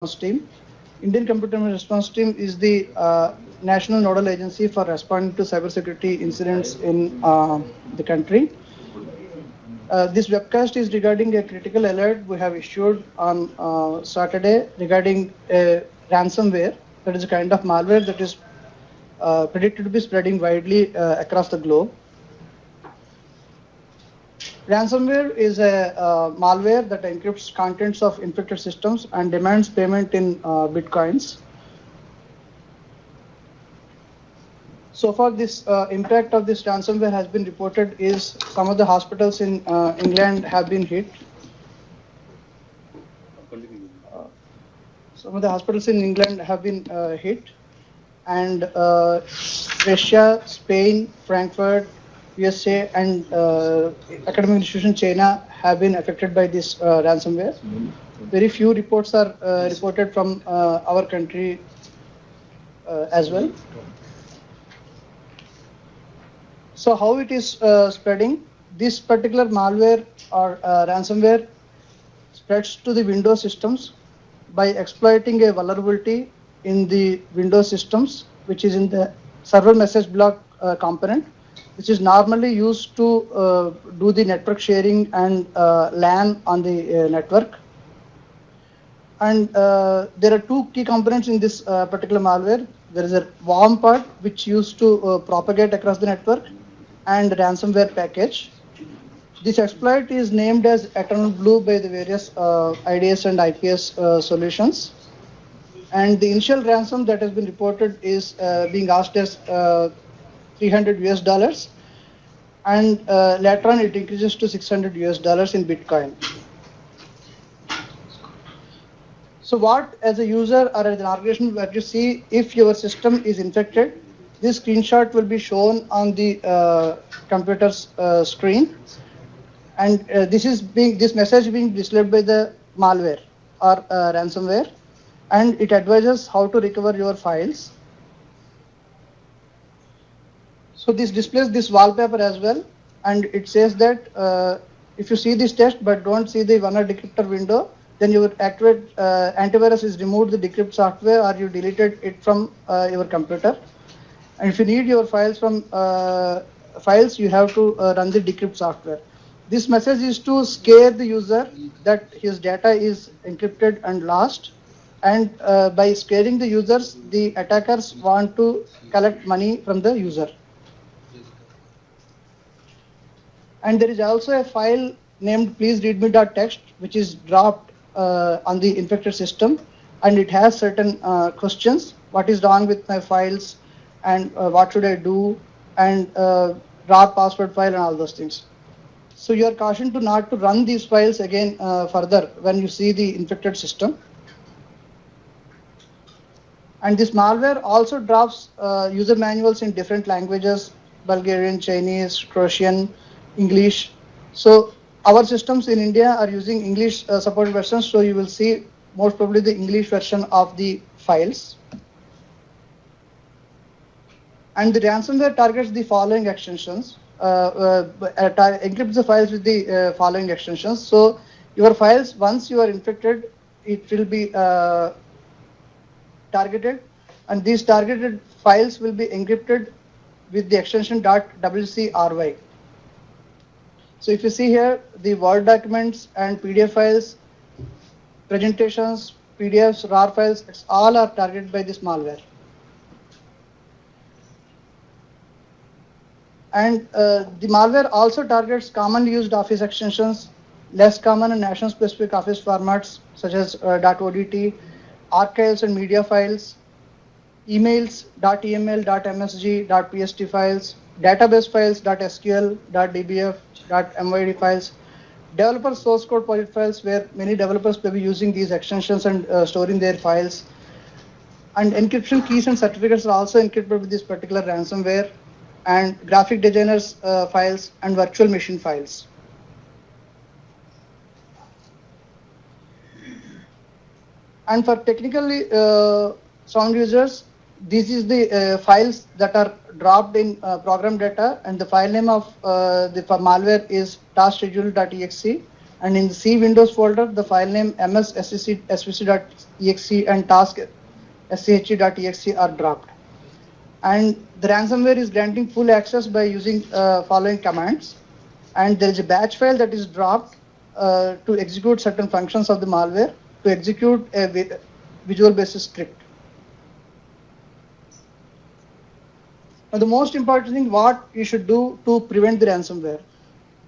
Response Team. Indian Computer Response Team is the national nodal agency for responding to cybersecurity incidents in the country. This webcast is regarding a critical alert we have issued on Saturday regarding a ransomware, that is a kind of malware that is predicted to be spreading widely across the globe. Ransomware is a malware that encrypts contents of infected systems and demands payment in bitcoins. So far, this impact of this ransomware has been reported is some of the hospitals in England have been hit. Some of the hospitals in England have been hit, and Russia, Spain, Frankfurt, USA, and academic institution China have been affected by this ransomware. Very few reports are reported from our country as well. So how it is spreading? This particular malware or ransomware spreads to the Windows systems by exploiting a vulnerability in the Windows systems, which is in the server message block component, which is normally used to do the network sharing and LAN on the network. And there are two key components in this particular malware. There is a worm part, which used to propagate across the network, and ransomware package. This exploit is named as Eternal Blue by the various IDS and IPS solutions. And the initial ransom that has been reported is being asked as $300 and later on it increases to $600 in Bitcoin. So what, as a user or as an organization, where you see if your system is infected, this screenshot will be shown on the computer's screen, and this message being displayed by the malware or ransomware, and it advises how to recover your files. So this displays this wallpaper as well, and it says that if you see this text but don't see the WANA decryptor window, then you would activate antivirus is removed the decrypt software, or you deleted it from your computer. And if you need your files from files, you have to run the decrypt software. This message is to scare the user that his data is encrypted and lost. And by scaring the users, the attackers want to collect money from the user. And there is also a file named please-readme.txt, which is dropped on the infected system, and it has certain questions: what is wrong with my files, and what should I do, and raw password file, and all those things. So you are cautioned to not to run these files again further when you see the infected system. And this malware also drops user manuals in different languages: Bulgarian, Chinese, Croatian, English. So our systems in India are using English support versions, so you will see most probably the English version of the files. And the ransomware targets the following extensions, encrypts the files with the following extensions. So your files, once you are infected, it will be targeted, and these targeted files will be encrypted with the extension .wcry. So if you see here, the Word documents and PDF files, presentations, PDFs, RAR files, all are targeted by this malware. And the malware also targets commonly used Office extensions, less common and national-specific Office formats such as .odt, archives and media files, emails, .eml, .msg, .pst files, database files, .sql, .dbf, .myd files, developer source code project files, where many developers may be using these extensions and storing their files. And encryption keys and certificates are also encrypted with this particular ransomware, and graphic designers files and virtual machine files. And for technically sound users, this is the files that are dropped in program data, and the file name of the malware is taskschedule.exe. And in the C Windows folder, the file name mssvc.exe and task sche.exe are dropped. And the ransomware is granting full access by using following commands. And there is a batch file that is dropped to execute certain functions of the malware, to execute a Visual Basic script. Now, the most important thing, what you should do to prevent the ransomware.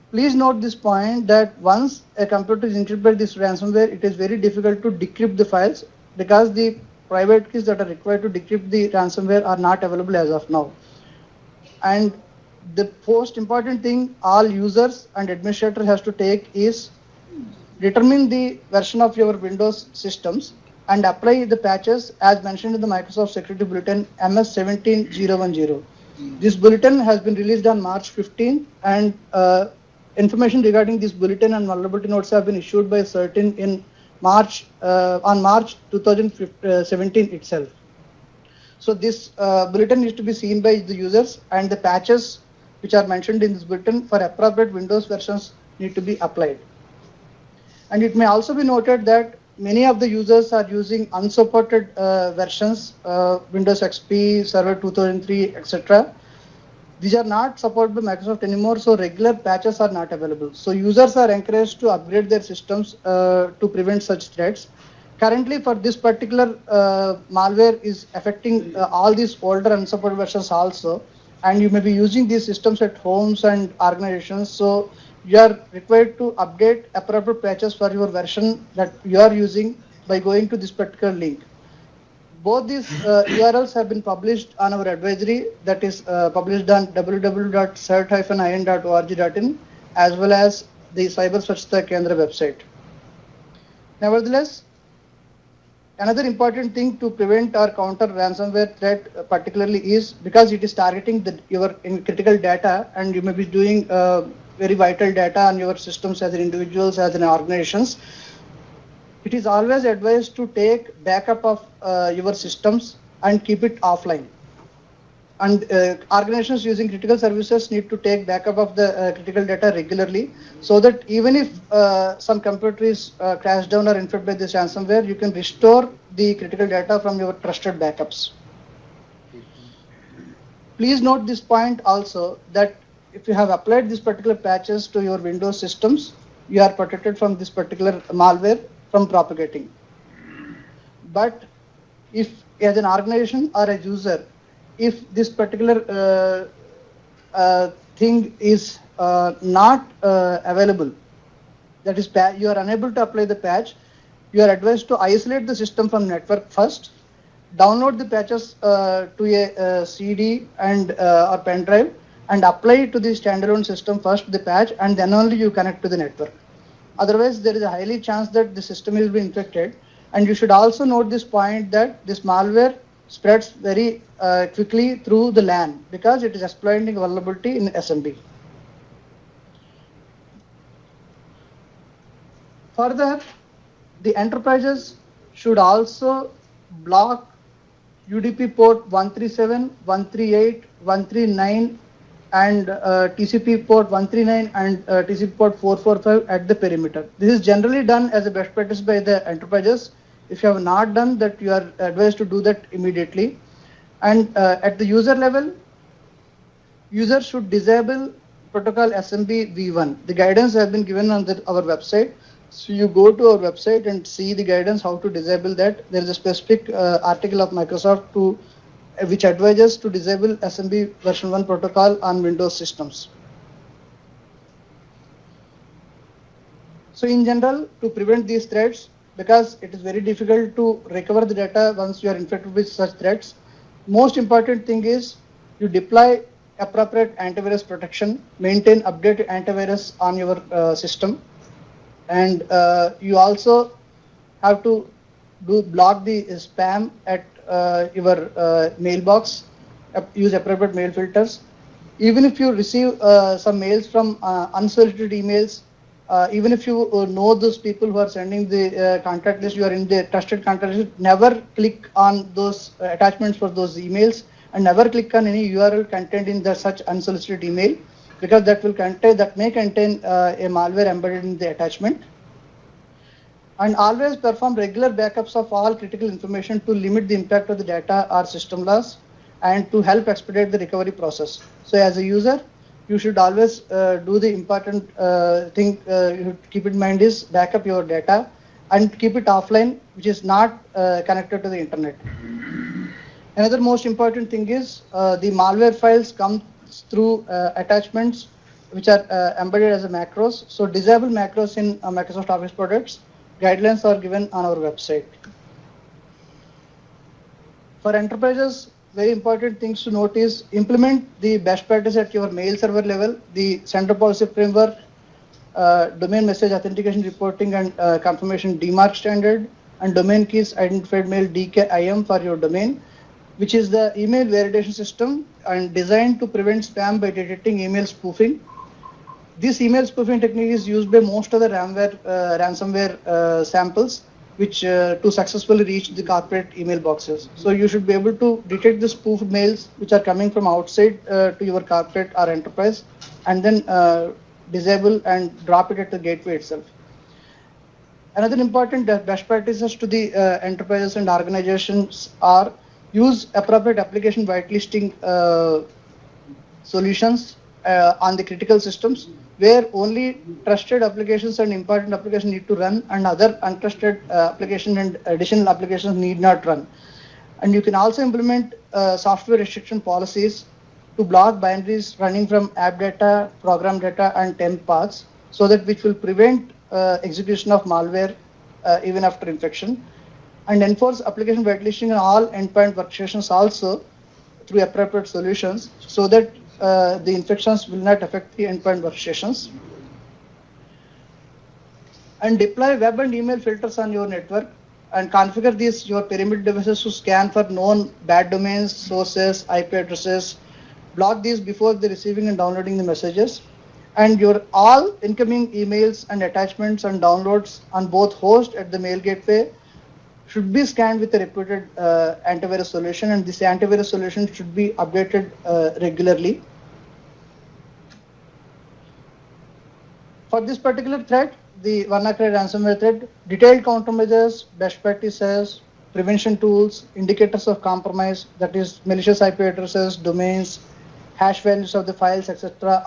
Please note this point that once a computer is infected by this ransomware, it is very difficult to decrypt the files because the private keys that are required to decrypt the ransomware are not available as of now. And the most important thing all users and administrator has to take is determine the version of your Windows systems and apply the patches as mentioned in the Microsoft Security Bulletin MS17010. This bulletin has been released on March 15th, and information regarding this bulletin and vulnerability notes have been issued by CERT-In in March 2017 itself. So this bulletin needs to be seen by the users, and the patches which are mentioned in this bulletin for appropriate Windows versions need to be applied. And it may also be noted that many of the users are using unsupported versions, Windows XP, Server 2003, etc. These are not supported by Microsoft anymore, so regular patches are not available. So users are encouraged to upgrade their systems to prevent such threats. Currently, for this particular malware is affecting all these older unsupported versions also, and you may be using these systems at homes and organizations. So you are required to update appropriate patches for your version that you are using by going to this particular link. Both these URLs have been published on our advisory that is published on www.cert-in.org.in as well as the Cyber Swachhata Kendra website. Nevertheless, another important thing to prevent or counter ransomware threat particularly is because it is targeting your critical data, and you may be doing very vital data on your systems as an individuals, as an organizations. It is always advised to take backup of your systems and keep it offline. And organizations using critical services need to take backup of the critical data regularly, so that even if some computer is crashed down or infected by this ransomware, you can restore the critical data from your trusted backups. Please note this point also, that if you have applied these particular patches to your Windows systems, you are protected from this particular malware from propagating. But if as an organization or a user, if this particular thing is not available, that is you are unable to apply the patch, you are advised to isolate the system from network first, download the patches to a CD and or pen drive, and apply it to the standalone system first, the patch, and then only you connect to the network. Otherwise, there is a highly chance that the system will be infected. And you should also note this point that this malware spreads very quickly through the LAN because it is exploiting vulnerability in SMB. Further, the enterprises should also block UDP port 137, 138, 139 and TCP port 139 and TCP port 445 at the perimeter. This is generally done as a best practice by the enterprises. If you have not done that, you are advised to do that immediately. And at the user level, users should disable protocol SMB v1. The guidance has been given on our website. So you go to our website and see the guidance how to disable that. There is a specific article of Microsoft which advises to disable SMB version 1 protocol on Windows systems. So in general, to prevent these threats, because it is very difficult to recover the data once you are infected with such threats, most important thing is you deploy appropriate antivirus protection, maintain updated antivirus on your system, and you also have to block the spam at your mailbox, use appropriate mail filters. Even if you receive some mails from unsolicited emails, even if you know those people who are sending the contact list, you are in the trusted contact list, never click on those attachments for those emails, and never click on any URL contained in such unsolicited email, because that may contain a malware embedded in the attachment. And always perform regular backups of all critical information to limit the impact of the data or system loss and to help expedite the recovery process. So as a user, you should always do the important thing you should keep in mind is backup your data and keep it offline, which is not connected to the internet. Another most important thing is the malware files come through attachments which are embedded as a macros. So disable macros in Microsoft Office products. Guidelines are given on our website. For enterprises, very important things to note is implement the best practice at your mail server level, the Central Policy Framework, domain message authentication reporting and confirmation DMARC standard, and domain keys identified mail DKIM for your domain, which is the email validation system and designed to prevent spam by detecting email spoofing. This email spoofing technique is used by most of the ransomware samples, which to successfully reach the corporate email boxes. So you should be able to detect the spoofed mails which are coming from outside to your corporate or enterprise, and then disable and drop it at the gateway itself. Another important best practices to the enterprises and organizations are use appropriate application whitelisting solutions on the critical systems where only trusted applications and important applications need to run and other untrusted applications and additional applications need not run. And you can also implement software restriction policies to block binaries running from app data, program data, and temp paths, so that which will prevent execution of malware even after infection, and enforce application whitelisting on all endpoint workstations also through appropriate solutions, so that the infections will not affect the endpoint workstations. And deploy web and email filters on your network and configure these your perimeter devices to scan for known bad domains, sources, IP addresses. Block these before the receiving and downloading the messages. And your all incoming emails and attachments and downloads on both host at the mail gateway should be scanned with a reputed antivirus solution, and this antivirus solution should be updated regularly. For this particular threat, the WannaCry ransomware threat, detailed countermeasures, best practices, prevention tools, indicators of compromise, that is malicious IP addresses, domains, hash values of the files, etc.,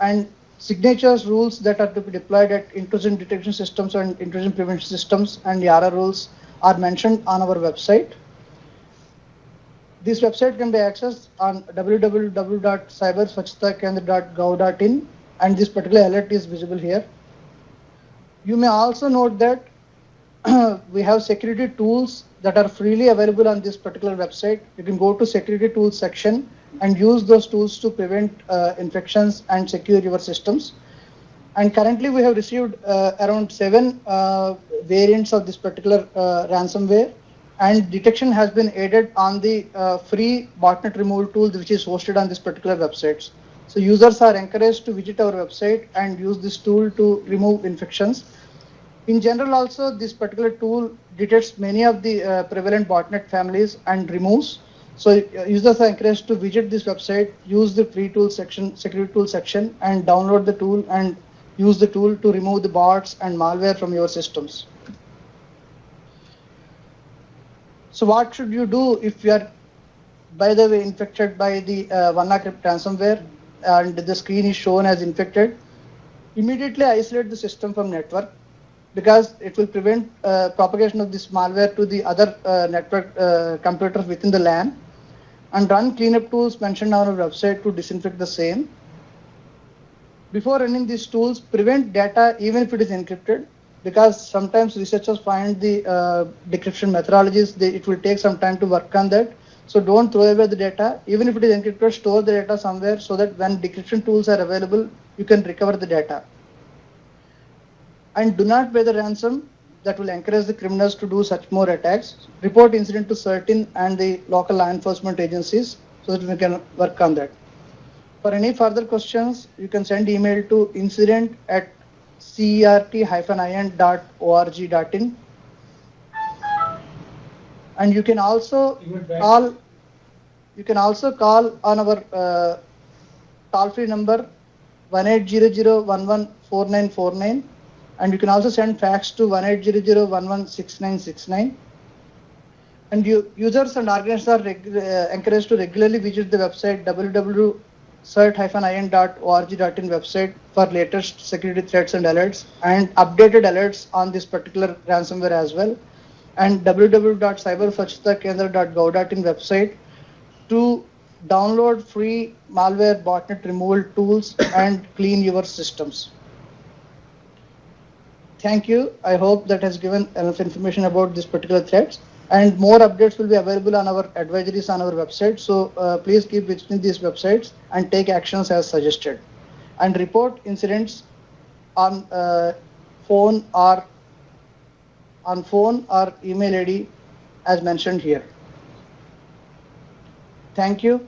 and signatures rules that are to be deployed at intrusion detection systems and intrusion prevention systems, and YARA rules are mentioned on our website. This website can be accessed on www.cyberswachhtakendra.gov.in, and this particular alert is visible here. You may also note that we have security tools that are freely available on this particular website. You can go to security tools section and use those tools to prevent infections and secure your systems. And currently we have received around 7 variants of this particular ransomware, and detection has been added on the free botnet removal tool which is hosted on this particular website. So users are encouraged to visit our website and use this tool to remove infections. In general also, this particular tool detects many of the prevalent botnet families and removes. So users are encouraged to visit this website, use the free tool section, security tool section, and download the tool and use the tool to remove the bots and malware from your systems. So what should you do if you are, by the way, infected by the WannaCry ransomware and the screen is shown as infected? Immediately isolate the system from network, because it will prevent propagation of this malware to the other network computers within the LAN, and run cleanup tools mentioned on our website to disinfect the same. Before running these tools, prevent data even if it is encrypted, because sometimes researchers find the decryption methodologies, it will take some time to work on that. So don't throw away the data. Even if it is encrypted, store the data somewhere so that when decryption tools are available, you can recover the data. And do not pay the ransom that will encourage the criminals to do such more attacks. Report incident to CERT-In and the local law enforcement agencies so that we can work on that. For any further questions, you can send email to incident@cert-in.org.in. And you can also call on our toll-free number 1800 11 4949 And you can also send fax to 1800116969. And users and organizations are encouraged to regularly visit the website www.cert-in.org.in website for latest security threats and alerts and updated alerts on this particular ransomware as well. And www.cyberswachhtakendra.gov.in website to download free malware botnet removal tools and clean your systems. Thank you. I hope that has given enough information about this particular threats. And more updates will be available on our advisories on our website. So please keep visiting these websites and take actions as suggested. And report incidents on phone or email ID as mentioned here. Thank you.